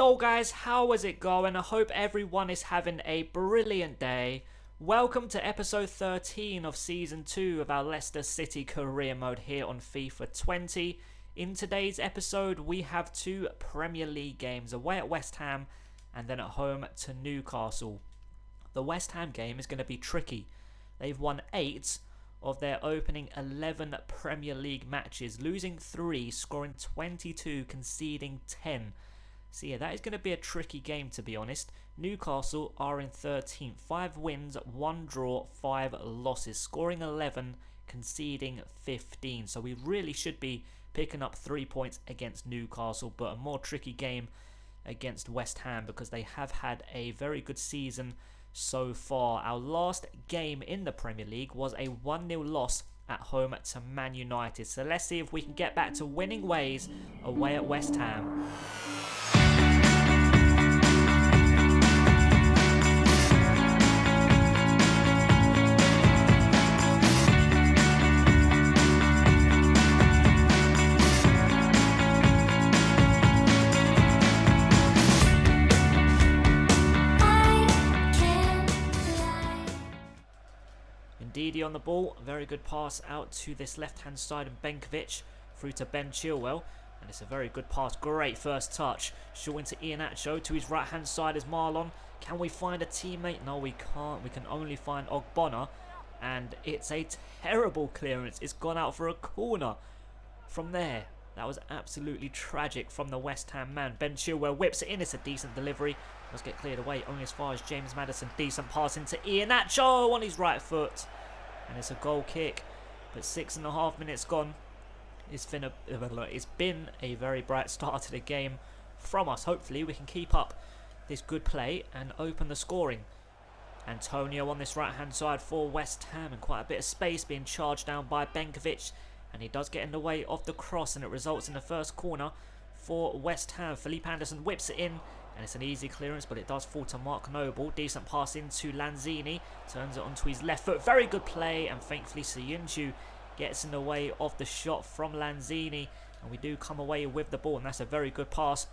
Yo guys, how is it going? I hope everyone is having a brilliant day. Welcome to episode 13 of season 2 of our Leicester City career mode here on FIFA 20. In today's episode we have two Premier League games, away at West Ham and then at home to Newcastle. The West Ham game is going to be tricky. They've won 8 of their opening 11 Premier League matches, losing 3, scoring 22, conceding 10. So yeah, that is going to be a tricky game, to be honest. Newcastle are in 13th. 5 wins, 1 draw, 5 losses. Scoring 11, conceding 15. So we really should be picking up 3 points against Newcastle. But a more tricky game against West Ham because they have had a very good season so far. Our last game in the Premier League was a 1-0 loss at home to Man United. So let's see if we can get back to winning ways away at West Ham. Ndidi on the ball, very good pass out to this left hand side of Benkovic through to Ben Chilwell, and it's a very good pass, great first touch. Short into Iheanacho, to his right hand side is Marlon. Can we find a teammate? No, we can't. We can only find Ogbonna, and it's a terrible clearance. It's gone out for a corner from there. That was absolutely tragic from the West Ham man. Ben Chilwell whips it in. It's a decent delivery. Let's get cleared away only as far as James Maddison. Decent pass into Iheanacho on his right foot. And it's a goal kick. But 6.5 minutes gone. It's been a very bright start to the game from us. Hopefully we can keep up this good play and open the scoring. Antonio on this right hand side for West Ham, and quite a bit of space being charged down by Benkovic. And he does get in the way of the cross, and it results in the first corner for West Ham. Felipe Anderson whips it in, and it's an easy clearance, but it does fall to Mark Noble. Decent pass into Lanzini, turns it onto his left foot. Very good play, and thankfully Soyuncu gets in the way of the shot from Lanzini, and we do come away with the ball, and that's a very good pass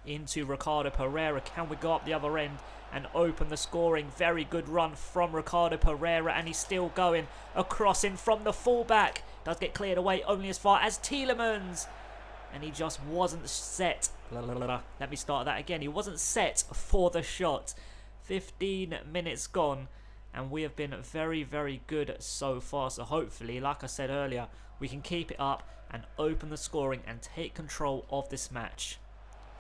into Ricardo Pereira. Can we go up the other end and open the scoring? Very good run from Ricardo Pereira, and he's still going. A cross in from the fullback. Does get cleared away only as far as Tielemans, and he just wasn't set. Let me start that again. He wasn't set for the shot. 15 minutes gone, and we have been very, very good so far. So hopefully, like I said earlier, we can keep it up and open the scoring and take control of this match.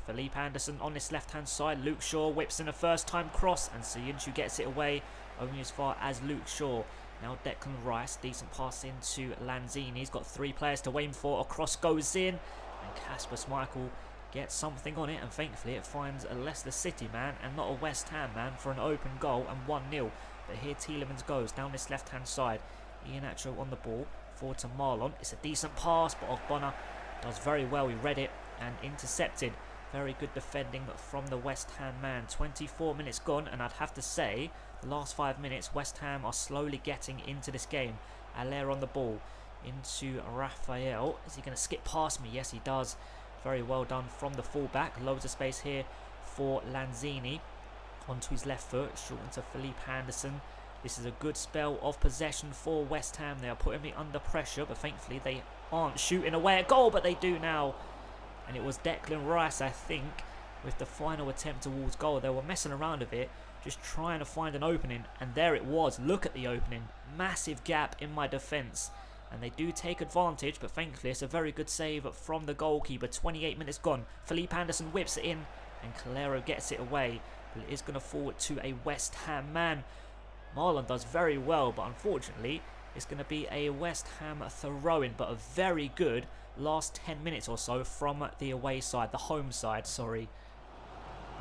Felipe Anderson on this left-hand side. Luke Shaw whips in a first-time cross, and Soyuncu gets it away only as far as Luke Shaw. Now Declan Rice, decent pass into Lanzini. He's got 3 players to aim for. A cross goes in, and Kasper Schmeichel gets something on it, and thankfully it finds a Leicester City man and not a West Ham man for an open goal and 1-0. But here Tielemans goes down this left-hand side. Iheanacho on the ball, forward to Marlon. It's a decent pass, but Ogbonna does very well. He read it and intercepted. Very good defending from the West Ham man. 24 minutes gone, and I'd have to say the last 5 minutes West Ham are slowly getting into this game. Allaire on the ball into Raphael. Is he going to skip past me? Yes, he does. Very well done from the fullback. Loads of space here for Lanzini. Onto his left foot, short into Felipe Anderson. This is a good spell of possession for West Ham. They are putting me under pressure, but thankfully they aren't shooting away at goal, but they do now. And it was Declan Rice, I think, with the final attempt towards goal. They were messing around with it, just trying to find an opening, and there it was. Look at the opening. Massive gap in my defence, and they do take advantage, but thankfully it's a very good save from the goalkeeper. 28 minutes gone. Felipe Anderson whips it in, and Calero gets it away, but it is going to fall to a West Ham man. Marlon does very well, but unfortunately it's going to be a West Ham throw-in, but a very good last 10 minutes or so from the away side, the home side, sorry.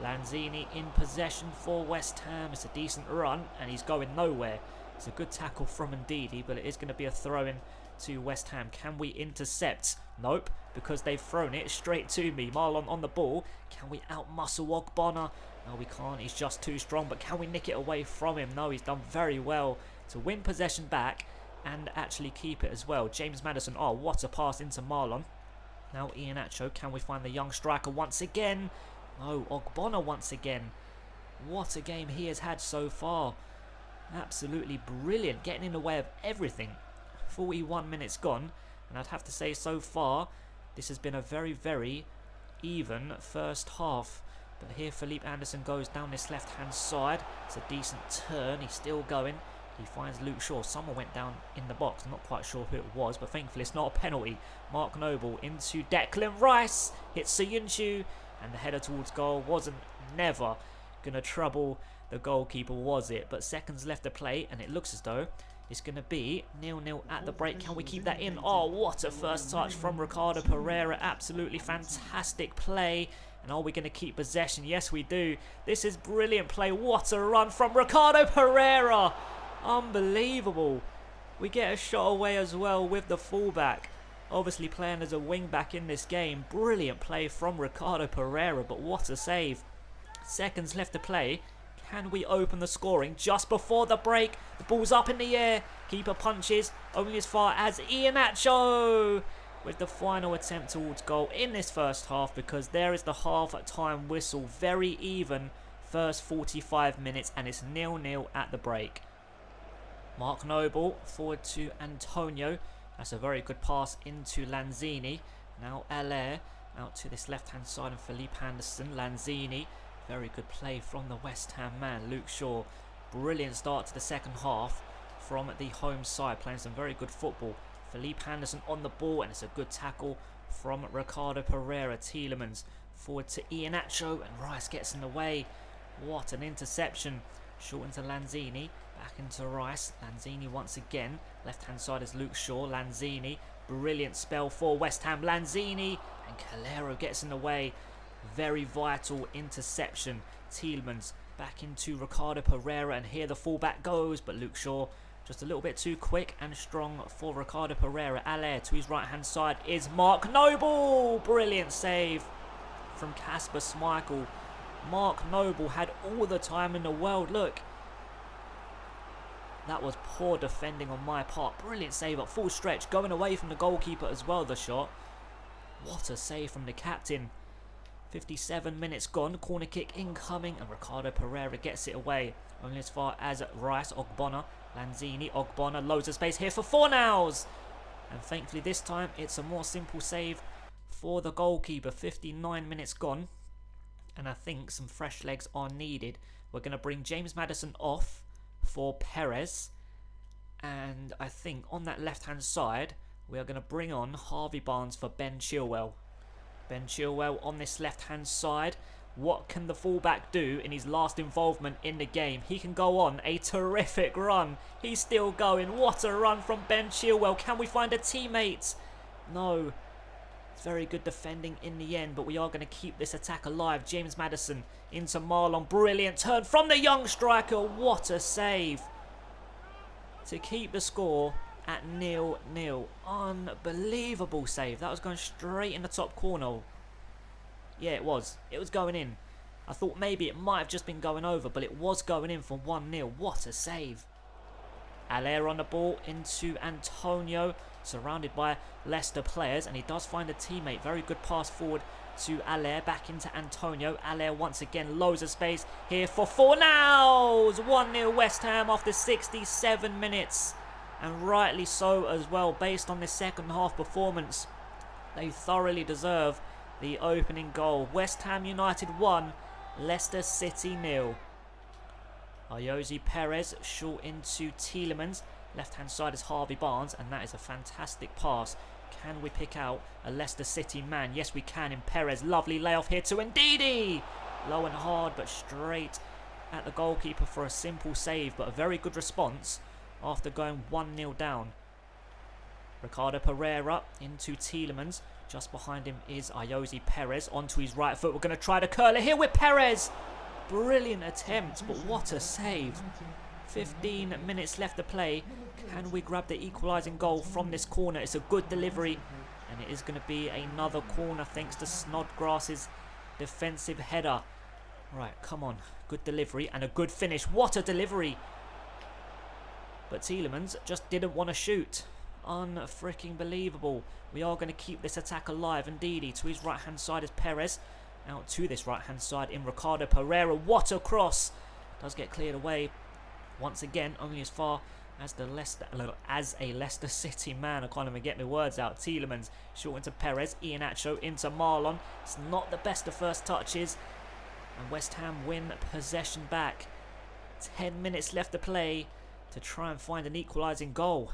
Lanzini in possession for West Ham. It's a decent run, and he's going nowhere. It's a good tackle from Ndidi, but it is going to be a throw-in to West Ham. Can we intercept? Nope, because they've thrown it straight to me. Marlon on the ball. Can we out-muscle Ogbonna? No, we can't. He's just too strong, but can we nick it away from him? No, he's done very well to win possession back and actually keep it as well. James Maddison, oh, what a pass into Marlon. Now Iheanacho, can we find the young striker once again? No, Ogbonna once again. What a game he has had so far. Absolutely brilliant, getting in the way of everything. 41 minutes gone, and I'd have to say so far this has been a very, very even first half. But here Felipe Anderson goes down this left hand side. It's a decent turn, he's still going. He finds Luke Shaw. Someone went down in the box. I'm not quite sure who it was, but thankfully it's not a penalty. Mark Noble into Declan Rice. Hits Soyuncu, and the header towards goal wasn't never going to trouble the goalkeeper, was it? But seconds left to play, and it looks as though it's going to be 0-0 at the break. Can we keep that in? Oh, what a first touch from Ricardo Pereira. Absolutely fantastic play. And are we going to keep possession? Yes, we do. This is brilliant play. What a run from Ricardo Pereira. Unbelievable. We get a shot away as well with the fullback. Obviously playing as a wing back in this game. Brilliant play from Ricardo Pereira, but what a save. Seconds left to play. Can we open the scoring just before the break? The ball's up in the air. Keeper punches only as far as Iheanacho with the final attempt towards goal in this first half, because there is the half-time whistle. Very even first 45 minutes, and it's 0-0 at the break. Mark Noble forward to Antonio. That's a very good pass into Lanzini. Now Allaire out to this left-hand side, and Felipe Anderson. Lanzini. Very good play from the West Ham man, Luke Shaw. Brilliant start to the second half from the home side, playing some very good football. Felipe Anderson on the ball, and it's a good tackle from Ricardo Pereira. Tielemans forward to Iheanacho, and Rice gets in the way. What an interception. Short into Lanzini, back into Rice. Lanzini once again. Left-hand side is Luke Shaw. Lanzini, brilliant spell for West Ham. Lanzini, and Calero gets in the way. Very vital interception. Tielemans back into Ricardo Pereira, and here the fullback goes, but Luke Shaw just a little bit too quick and strong for Ricardo Pereira. Allaire to his right hand side is Mark Noble. Brilliant save from Kasper Schmeichel. Mark Noble had all the time in the world. Look, that was poor defending on my part. Brilliant save at full stretch, going away from the goalkeeper as well, the shot. What a save from the captain. 57 minutes gone, corner kick incoming, and Ricardo Pereira gets it away. Only as far as Rice. Ogbonna, Lanzini, Ogbonna, loads of space here for Fornals. And thankfully this time it's a more simple save for the goalkeeper. 59 minutes gone, and I think some fresh legs are needed. We're going to bring James Maddison off for Perez, and I think on that left hand side we are going to bring on Harvey Barnes for Ben Chilwell. Ben Chilwell on this left hand side. What can the fullback do in his last involvement in the game? He can go on a terrific run. He's still going. What a run from Ben Chilwell. Can we find a teammate? No. It's very good defending in the end, but we are going to keep this attack alive. James Maddison into Marlon. Brilliant turn from the young striker. What a save to keep the score at 0-0. Unbelievable save. That was going straight in the top corner. Yeah, it was. It was going in. I thought maybe it might have just been going over, but it was going in for 1-0. What a save. Allaire on the ball into Antonio, surrounded by Leicester players, and he does find a teammate. Very good pass forward to Allaire, back into Antonio. Allaire once again, loads of space here for Fornals. 1-0 West Ham after 67 minutes. And rightly so as well, based on this second half performance. They thoroughly deserve the opening goal. West Ham United 1, Leicester City 0. Ayoze Perez short into Tielemans. Left hand side is Harvey Barnes, and that is a fantastic pass. Can we pick out a Leicester City man? Yes, we can in Perez. Lovely layoff here to Ndidi. Low and hard, but straight at the goalkeeper for a simple save, but a very good response after going 1-0 down. Ricardo Pereira into Tielemans. Just behind him is Ayoze Perez onto his right foot. We're going to try to curl it here with Perez. Brilliant attempt, but what a save. 15 minutes left to play. Can we grab the equalising goal from this corner? It's a good delivery, and it is going to be another corner thanks to Snodgrass's defensive header. Right, come on. Good delivery and a good finish. What a delivery. But Tielemans just didn't want to shoot. Unfreaking believable. We are going to keep this attack alive. Ndidi to his right hand side is Perez. out to this right hand side in Ricardo Pereira. What a cross! Does get cleared away once again, only as far as a Leicester City man. I can't even get my words out. Tielemans short into Perez, Iheanacho into Marlon. It's not the best of first touches, and West Ham win possession back. 10 minutes left to play to try and find an equalising goal.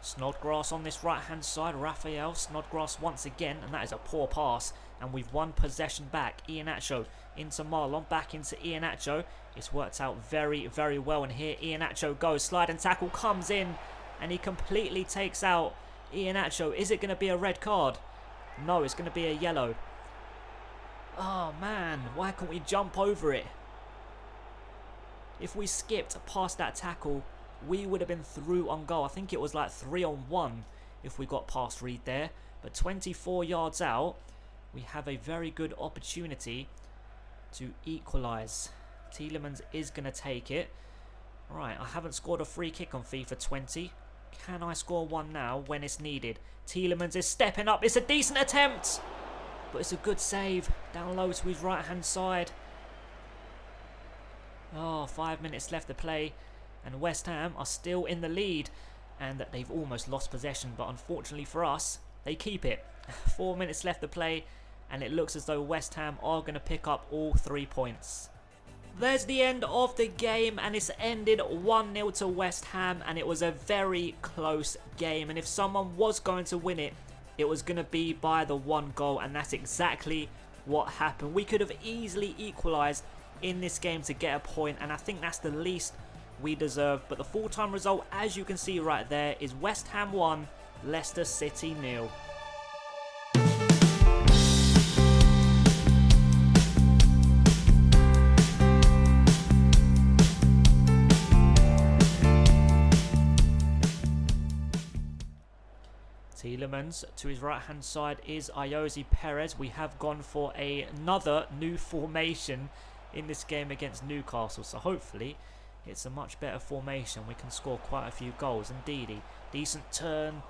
Snodgrass on this right hand side. Raphael Snodgrass once again, and that is a poor pass, and we've won possession back. Iheanacho into Marlon, back into Iheanacho. It's worked out very, very well, and here Iheanacho goes. Sliding tackle comes in, and he completely takes out Iheanacho. Is it going to be a red card? No, it's going to be a yellow. Oh man, why can't we jump over it? If we skipped past that tackle, we would have been through on goal. I think it was like 3-on-1 if we got past Reed there. But 24 yards out, we have a very good opportunity to equalise. Tielemans is going to take it. Right, I haven't scored a free kick on FIFA 20. Can I score one now when it's needed? Tielemans is stepping up. It's a decent attempt, but it's a good save. Down low to his right hand side. Oh, 5 minutes left to play, and West Ham are still in the lead, and they've almost lost possession, but unfortunately for us, they keep it. 4 minutes left to play, and it looks as though West Ham are going to pick up all 3 points. There's the end of the game, and it's ended 1-0 to West Ham, and it was a very close game, and if someone was going to win it, it was going to be by the 1 goal, and that's exactly what happened. We could have easily equalised in this game to get a point, and I think that's the least we deserve. But the full-time result, as you can see right there, is West Ham 1, Leicester City 0. Tielemans to his right hand side is Ayoze Perez. We have gone for another new formation in this game against Newcastle, so hopefully it's a much better formation. We can score quite a few goals. Indeed, decent turn,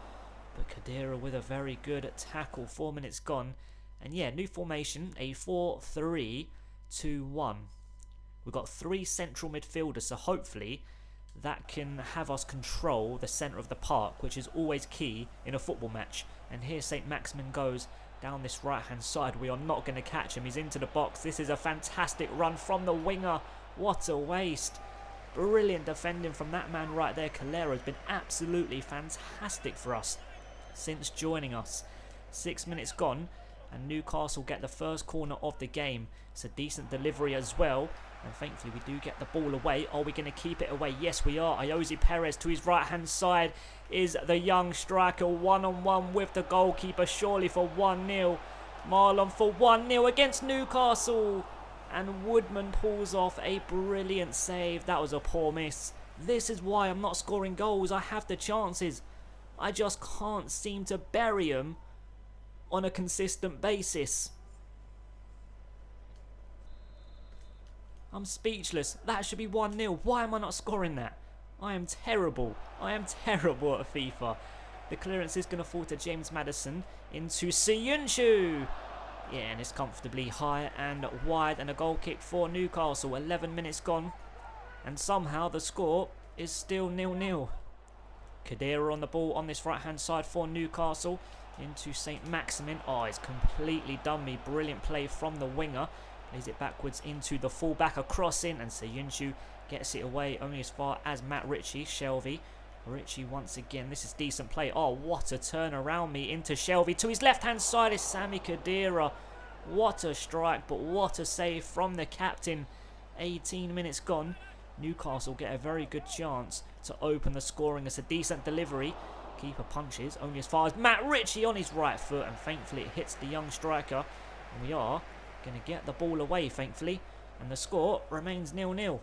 but Khedira with a very good tackle. 4 minutes gone, and yeah, new formation, a 4-3-2-1. We've got 3 central midfielders, so hopefully that can have us control the centre of the park, which is always key in a football match. And here St. Maximin goes down this right hand side. We are not going to catch him. He's into the box. This is a fantastic run from the winger. What a waste. Brilliant defending from that man right there. Calero has been absolutely fantastic for us since joining us. 6 minutes gone, and Newcastle get the first corner of the game. It's a decent delivery as well, and thankfully we do get the ball away. Are we going to keep it away? Yes, we are. Ayoze Perez to his right hand side is the young striker, one-on-one with the goalkeeper, surely for 1-0. Marlon for 1-0 against Newcastle, and Woodman pulls off a brilliant save. That was a poor miss. This is why I'm not scoring goals. I have the chances, I just can't seem to bury them on a consistent basis. I'm speechless. That should be 1-0. Why am I not scoring that? I am terrible. I am terrible at FIFA. The clearance is going to fall to James Maddison into Siyunchu. Yeah, and it's comfortably high and wide, and a goal kick for Newcastle. 11 minutes gone, and somehow the score is still 0-0. Khedira on the ball on this right hand side for Newcastle into St. Maximin. Oh, he's completely done me. Brilliant play from the winger. Lays it backwards into the fullback, a cross in, and Siyunchu gets it away only as far as Matt Ritchie. Shelvey. Ritchie once again. This is decent play. Oh, what a turn around me into Shelvey. To his left hand side is Sami Khedira. What a strike, but what a save from the captain. 18 minutes gone. Newcastle get a very good chance to open the scoring. It's a decent delivery. Keeper punches only as far as Matt Ritchie on his right foot, and thankfully it hits the young striker. And we are going to get the ball away, thankfully, and the score remains 0-0.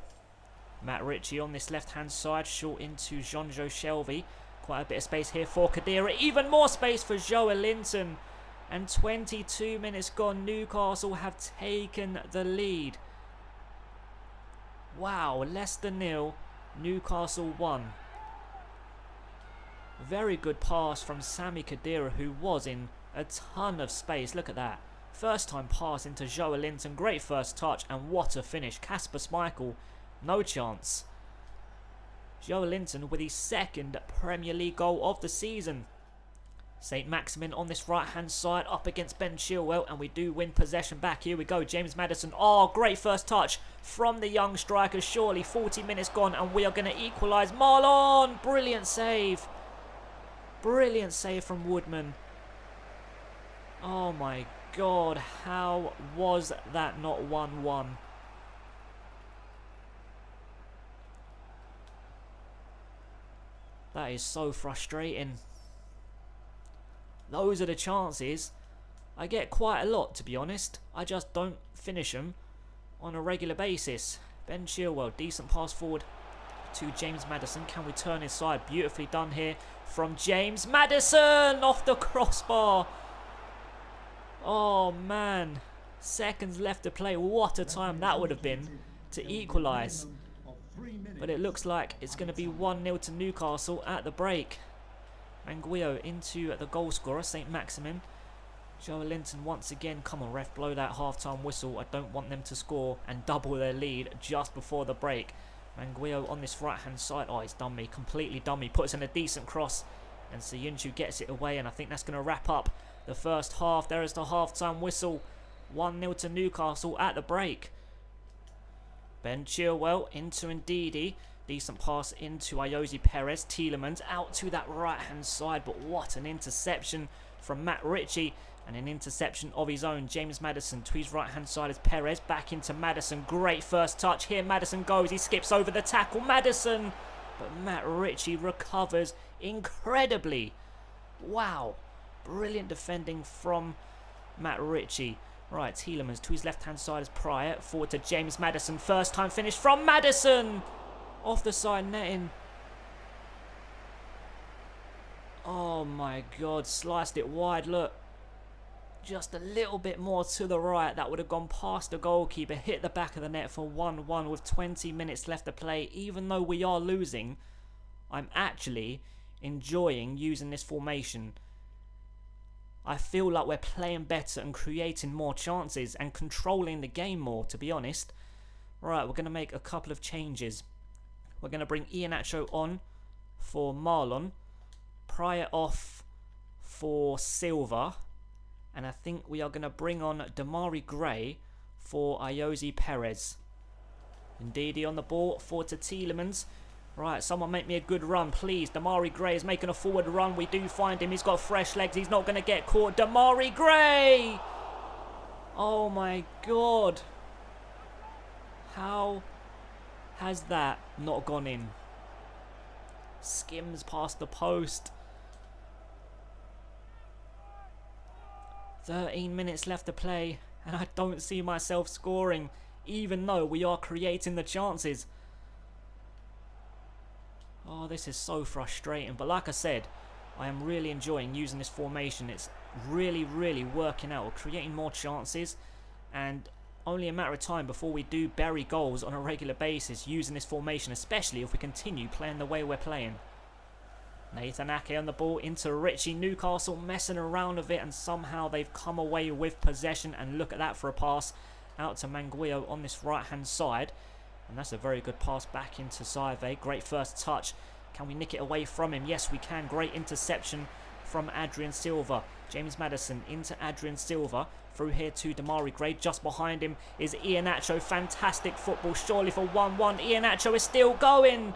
Matt Ritchie on this left hand side, short into Jonjo Shelvey. Quite a bit of space here for Khedira, even more space for Joe Linton, and 22 minutes gone. Newcastle have taken the lead. Wow, Leicester 0, Newcastle 1. Very good pass from Sami Khedira, who was in a ton of space. Look at that. First time pass into Joelinton. Great first touch. And what a finish. Kasper Schmeichel. No chance. Joelinton with his second Premier League goal of the season. St. Maximin on this right hand side up against Ben Chilwell, and we do win possession back. Here we go, James Maddison. Oh, great first touch from the young striker. Surely 40 minutes gone and we are going to equalise. Marlon, brilliant save. Brilliant save from Woodman. Oh my God, how was that not 1-1? That is so frustrating. Those are the chances. I get quite a lot, to be honest. I just don't finish them on a regular basis. Ben Chilwell, decent pass forward to James Maddison. Can we turn inside? Beautifully done here from James Maddison off the crossbar. Oh man, seconds left to play. What a time that would have been to equalise. But it looks like it's going to be 1-0 to Newcastle at the break. Manguillo into the goal scorer, St. Maximin. Joelinton once again. Come on, ref, blow that half-time whistle. I don't want them to score and double their lead just before the break. Manguillo on this right-hand side. Oh, he's done me. Completely done me. Puts in a decent cross. And Soyuncu gets it away. And I think that's going to wrap up the first half. There is the half-time whistle. 1-0 to Newcastle at the break. Ben Chilwell into Ndidi. Decent pass into Ayoze Perez. Tielemans out to that right-hand side. But what an interception from Matt Ritchie. And an interception of his own. James Maddison to his right-hand side is Perez. Back into Maddison. Great first touch. Here Maddison goes. He skips over the tackle. Maddison. But Matt Ritchie recovers incredibly. Wow. Brilliant defending from Matt Ritchie. Right, Tielemans to his left-hand side is Pryor. Forward to James Maddison. First time finish from Maddison. Off the side netting. Oh my God. Sliced it wide. Look. Just a little bit more to the right. That would have gone past the goalkeeper. Hit the back of the net for 1-1 with 20 minutes left to play. Even though we are losing, I'm actually enjoying using this formation. I feel like we're playing better and creating more chances and controlling the game more, to be honest. Right, we're going to make a couple of changes. We're going to bring Iheanacho on for Marlon. Pryor off for Silva. And I think we are going to bring on Damari Gray for Ayoze Perez. Ndidi on the ball, forward to Tielemans. Right, someone make me a good run, please. Damari Gray is making a forward run. We do find him. He's got fresh legs. He's not going to get caught. Damari Gray! Oh my God. How has that not gone in? Skims past the post. 13 minutes left to play. And I don't see myself scoring. Even though we are creating the chances. Oh, this is so frustrating. But like I said, I am really enjoying using this formation. It's really, really working out. We're creating more chances. And only a matter of time before we do bury goals on a regular basis using this formation. Especially if we continue playing the way we're playing. Nathan Ake on the ball into Ritchie. Newcastle messing around with it. And somehow they've come away with possession. And look at that for a pass out to Manguillo on this right-hand side. And that's a very good pass back into Saive. Great first touch. Can we nick it away from him? Yes, we can. Great interception from Adrian Silva. James Maddison into Adrian Silva. Through here to Damari Gray. Just behind him is Iheanacho. Fantastic football. Surely for 1-1. Iheanacho is still going.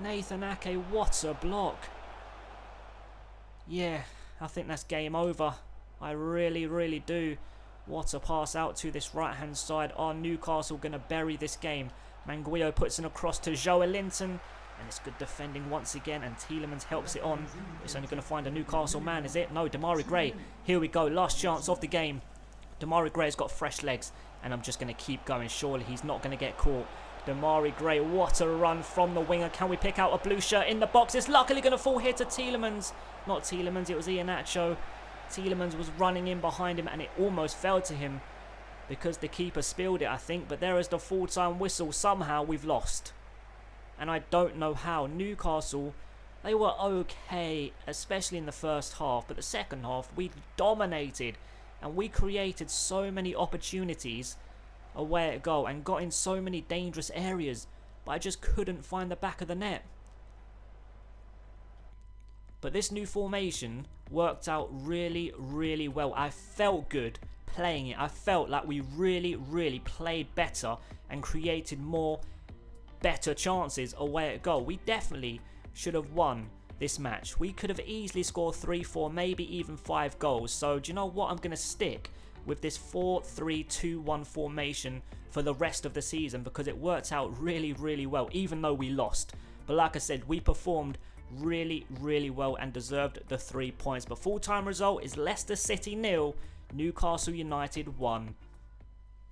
Nathan Ake, what a block. Yeah, I think that's game over. I really, really do. What a pass out to this right-hand side. Are Newcastle going to bury this game? Manguillo puts in across to Joelinton. And it's good defending once again. And Tielemans helps it on. It's only going to find a Newcastle man, is it? No, Damari Gray. Here we go. Last chance of the game. Damari Gray's got fresh legs. And I'm just going to keep going. Surely he's not going to get caught. Damari Gray, what a run from the winger. Can we pick out a blue shirt in the box? It's luckily going to fall here to Tielemans. Not Tielemans, it was Iheanacho. Tielemans was running in behind him and it almost fell to him because the keeper spilled it, I think. But there is the full-time whistle. Somehow we've lost. And I don't know how. Newcastle, they were okay, especially in the first half. But the second half, we dominated. And we created so many opportunities away at goal and got in so many dangerous areas, but I just couldn't find the back of the net. But this new formation worked out really, really well. I felt good playing it. I felt like we really, really played better and created more better chances away at goal. We definitely should have won this match. We could have easily scored 3, 4, maybe even 5 goals. So do you know what? I'm going to stick with this 4-3-2-1 formation for the rest of the season because it worked out really, really well, even though we lost. But like I said, we performed really, really well and deserved the 3 points. But full-time result is Leicester City 0, Newcastle United 1.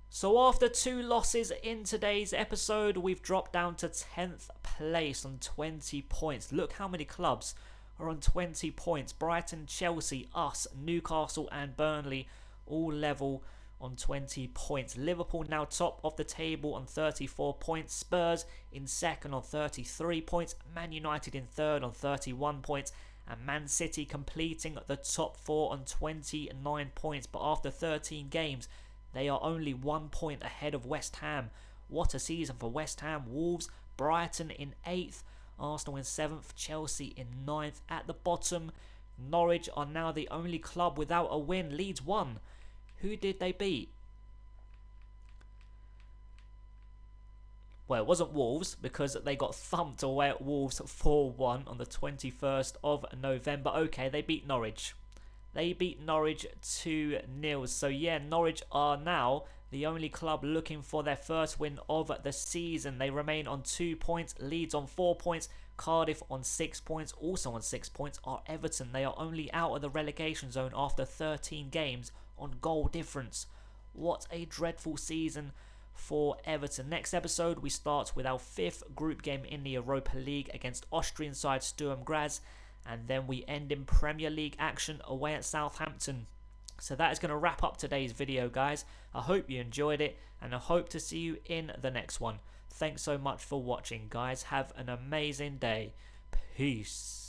So after 2 losses in today's episode, we've dropped down to 10th place on 20 points. Look how many clubs are on 20 points. Brighton, Chelsea, us, Newcastle and Burnley all level on 20 points. Liverpool now top of the table on 34 points. Spurs in second on 33 points. Man United in third on 31 points. And Man City completing the top 4 on 29 points. But after 13 games, they are only 1 point ahead of West Ham. What a season for West Ham. Wolves, Brighton in 8th. Arsenal in 7th. Chelsea in 9th. At the bottom, Norwich are now the only club without a win. Leeds won. Who did they beat? Well, it wasn't Wolves because they got thumped away at Wolves 4-1 on the 21st of November. Okay, they beat Norwich. They beat Norwich 2-0. So yeah, Norwich are now the only club looking for their first win of the season. They remain on 2 points. Leeds on 4 points. Cardiff on 6 points. Also on 6 points are Everton. They are only out of the relegation zone after 13 games on goal difference. What a dreadful season for Everton. Next episode, we start with our 5th group game in the Europa League against Austrian side Sturm Graz. And then we end in Premier League action away at Southampton. So that is going to wrap up today's video, guys. I hope you enjoyed it, and I hope to see you in the next one. Thanks so much for watching, guys. Have an amazing day. Peace.